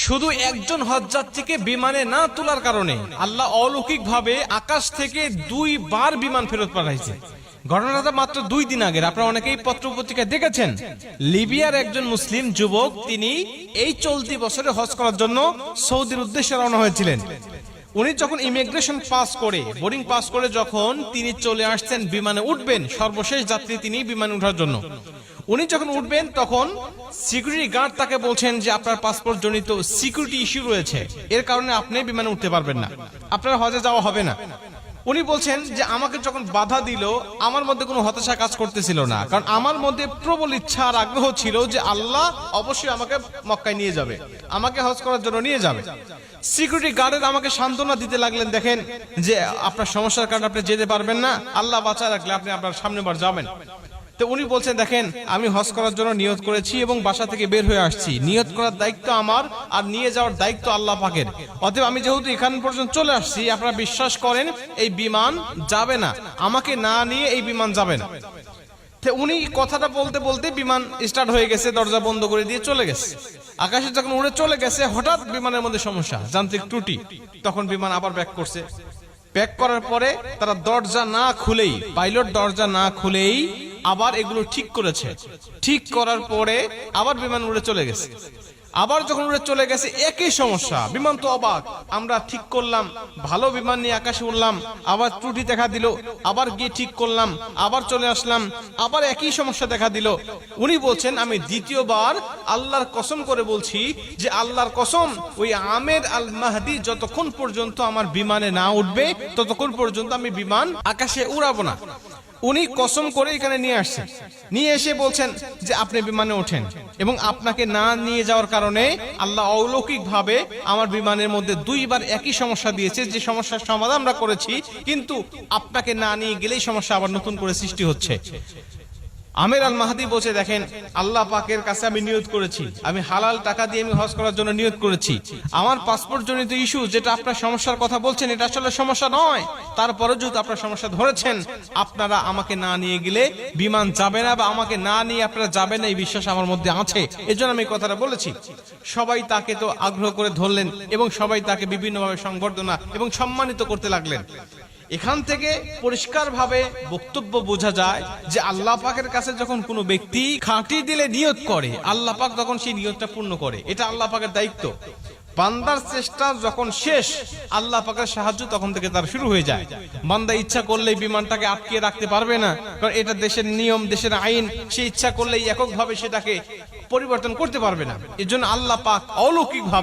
শুধু একজন হজযাত্রীকে বিমানে না তোলার কারণে আল্লাহ অলৌকিকভাবে আকাশ থেকে 2 বার বিমান ফেরত পাঠাইছে। ঘটনাটা মাত্র 2 দিন আগের। আপনারা অনেকেই পত্র পত্রিকায় দেখেছেন, লিবিয়ার একজন মুসলিম যুবক তিনি এই চলতি বছরে হজ করার জন্য সৌদির উদ্দেশ্যে রওনা হয়েছিলেন। উনি যখন ইমিগ্রেশন পাস করে, বোর্ডিং পাস করে যখন তিনি চলে আসছেন বিমানে উঠবেন, সর্বশেষ যাত্রী তিনি বিমানে ওঠার জন্য, উনি যখন উঠবেন তখন সিকিউরিটি গার্ড তাকে বলছেন যে আপনার পাসপোর্ট জনিত সিকিউরিটি ইস্যু রয়েছে, এর কারণে আপনি বিমানে উঠতে পারবেন না, আপনার হজে যাওয়া হবে না। উনি বলছেন যে আমাকে যখন বাধা দিল আমার মধ্যে কোনো হতাশা কাজ করতেছিল না, কারণ আমার মধ্যে প্রবল ইচ্ছা আর আগ্রহ ছিল যে আল্লাহ অবশ্যই আমাকে মক্কায় নিয়ে যাবে, আমাকে হজ করার জন্য নিয়ে যাবে। সিকিউরিটি গার্ডের আমাকে সান্ত্বনা দিতে লাগলেন, দেখেন যে আপনার সমস্যার কারণে আপনি যেতে পারবেন না, আল্লাহ বাঁচায় রাখলে আপনি আপনার সামনে বার যাবেন। তো উনি বলছেন দেখেন আমি হজ করার জন্য নিয়ত করেছি এবং বাসা থেকে বের হয়ে আসছি, নিয়ত করার দায়িত্ব আমার আর নিয়ে যাওয়ার দায়িত্ব আল্লাহ পাকের। অতএব আমি যেহেতু এখান পর্যন্ত চলে আসছি, আপনারা বিশ্বাস করেন এই বিমান যাবে না, আমাকে না নিয়ে এই বিমান যাবে না। তো উনি কথাটা বলতে বলতে বিমান স্টার্ট হয়ে গেছে, দরজা বন্ধ করে দিয়ে চলে গেছে। আকাশে যখন উড়ে চলে গেছে হঠাৎ বিমানের মধ্যে সমস্যা, যান্ত্রিক ত্রুটি। তখন বিমান আবার ব্যাক করছে। ব্যাক করার পরে তারা দরজা না খুলেই, পাইলট দরজা না খুলেই আবার এগুলো ঠিক করেছে। ঠিক করার পরে আবার বিমান উড়ে চলে গেছে। আবার যখন উড়ে চলে গেছে একই সমস্যা, বিমান তো অবাক, আমরা ঠিক করলাম, ভালো বিমান নিয়ে আকাশে উড়লাম, আবার ত্রুটি দেখা দিল, আবার গিয়ে ঠিক করলাম, আবার চলে আসলাম, আবার একই সমস্যা দেখা দিল। উনি বলছেন আমি দ্বিতীয়বার আল্লাহর কসম করে বলছি যে আল্লাহর কসম, ওই আমের আল মাহদি যতক্ষণ পর্যন্ত আমার বিমানে না উঠবে ততক্ষণ পর্যন্ত আমি বিমান আকাশে উড়াবো না। উনি কসম করে এখানে নিয়ে আসছেন, নিয়ে এসে বলছেন যে আপনি বিমানে ওঠেন, এবং আপনাকে না নিয়ে যাওয়ার কারণে আল্লাহ অলৌকিক ভাবে আমার বিমানের মধ্যে 2 বার একই সমস্যা দিয়েছে, যে সমস্যার সমাধান আমরা করেছি, কিন্তু আপনাকে না নিয়ে গেলেই সমস্যা আবার নতুন করে সৃষ্টি হচ্ছে। আমের আল মাহদি বলছে দেখেন আল্লাহ পাকের কাছে আমি নিয়ত করেছি, আমি হালাল টাকা দিয়ে আমি হজ করার জন্য নিয়ত করেছি, আমার পাসপোর্ট জনিত ইস্যু যেটা আপনার সমস্যার কথা বলছেন এটা আসলে সমস্যা নয়, তারপরে যদি আপনার সমস্যা ধরেছেন আপনারা আমাকে না নিয়ে গেলে বিমান যাবে না, বা আমাকে না নিয়ে আপনারা যাবেন না, এই বিশ্বাস আমার মধ্যে আছে, এজন্য আমি কথাটা বলেছি। সবাই তাকে তো আগ্রহ করে ধরলেন এবং সবাই তাকে বিভিন্নভাবে সংবর্ধনা এবং সম্মানিত করতে লাগলেন। এখান থেকে পরিষ্কারভাবে বক্তব্য বোঝা যায় যে আল্লাহ পাকের কাছে যখন কোনো ব্যক্তি খাঁটি দিলে নিয়ত করে, আল্লাহ পাক তখন সেই নিয়তটা পূর্ণ করে, এটা আল্লাহ পাকের দায়িত্ব। বান্দার চেষ্টা যখন শেষ, আল্লাহ পাকের সাহায্য তখন থেকে তার শুরু হয়ে যায়। বান্দা ইচ্ছা করলেই বিমানটাকে আটকে রাখতে পারবে না, কারণ এটা দেশের নিয়ম, দেশের আইন, সে ইচ্ছা করলেই এককভাবে সেটাকে পরিবর্তন করতে পারবে না। এজন্য আল্লাহ পাক অলৌকিকভাবে